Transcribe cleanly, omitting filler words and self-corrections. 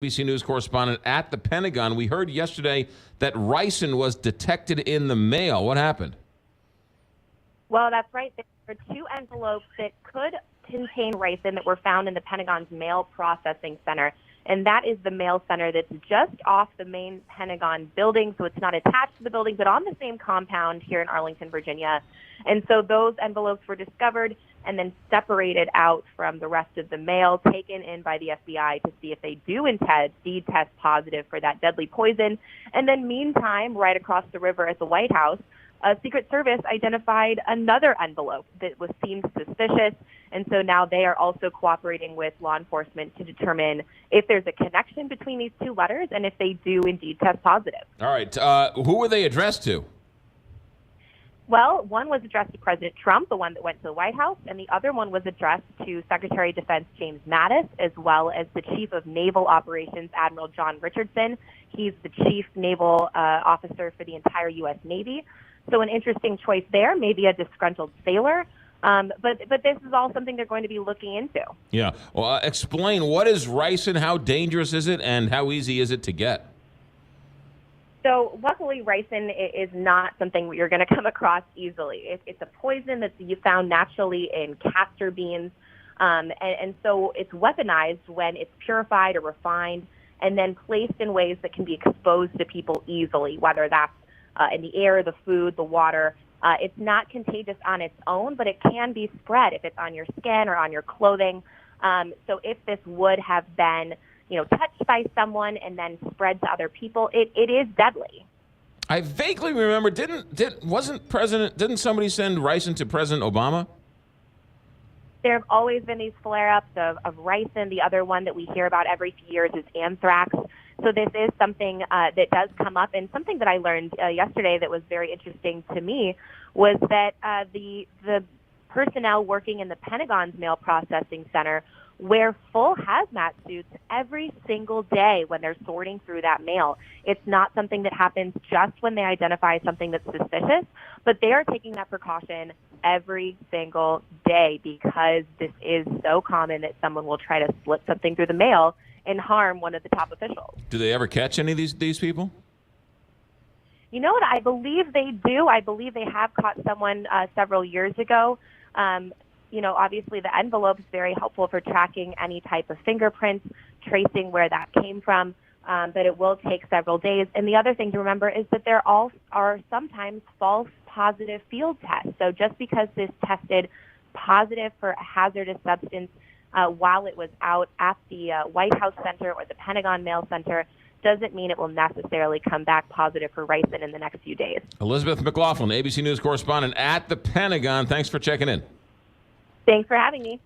ABC News correspondent at the Pentagon. We heard yesterday that ricin was detected in the mail. What happened? Well, that's right. There were two envelopes that could contain ricin that were found in the Pentagon's mail processing center. And that is the mail center that's just off the main Pentagon building. So it's not attached to the building, but on the same compound here in Arlington, Virginia. And so those envelopes were discovered and then separated out from the rest of the mail, taken in by the FBI to see if they do indeed test positive for that deadly poison. And then meantime, right across the river at the White House, Secret Service identified another envelope that seemed suspicious, and so now they are also cooperating with law enforcement to determine if there's a connection between these two letters and if they do indeed test positive. All right. Who were they addressed to? Well, one was addressed to President Trump, the one that went to the White House, and the other one was addressed to Secretary of Defense James Mattis, as well as the Chief of Naval Operations, Admiral John Richardson. He's the Chief Naval Officer for the entire U.S. Navy. So an interesting choice there, maybe a disgruntled sailor. But this is all something they're going to be looking into. Yeah. Well, explain, what is ricin, how dangerous is it, and how easy is it to get? So luckily, ricin is not something you're going to come across easily. It's a poison that's found naturally in castor beans. And so it's weaponized when it's purified or refined and then placed in ways that can be exposed to people easily, whether that's in the air, the food, the water. It's not contagious on its own, but it can be spread if it's on your skin or on your clothing. So if this would have been, touched by someone and then spread to other people, it is deadly. I vaguely remember, didn't somebody send ricin to President Obama? There have always been these flare-ups of ricin. The other one that we hear about every few years is anthrax. So this is something that does come up, and something that I learned yesterday that was very interesting to me was that the personnel working in the Pentagon's mail processing center wear full hazmat suits every single day when they're sorting through that mail. It's not something that happens just when they identify something that's suspicious, but they are taking that precaution every single day because this is so common that someone will try to slip something through the mail and harm one of the top officials. Do they ever catch any of these people? You know what? I believe they do. I believe they have caught someone several years ago. Obviously the envelope is very helpful for tracking any type of fingerprints, tracing where that came from, but it will take several days. And the other thing to remember is that there are sometimes false positive field tests. So just because this tested positive for a hazardous substance while it was out at the White House Center or the Pentagon Mail Center doesn't mean it will necessarily come back positive for ricin in the next few days. Elizabeth McLaughlin, ABC News correspondent at the Pentagon. Thanks for checking in. Thanks for having me.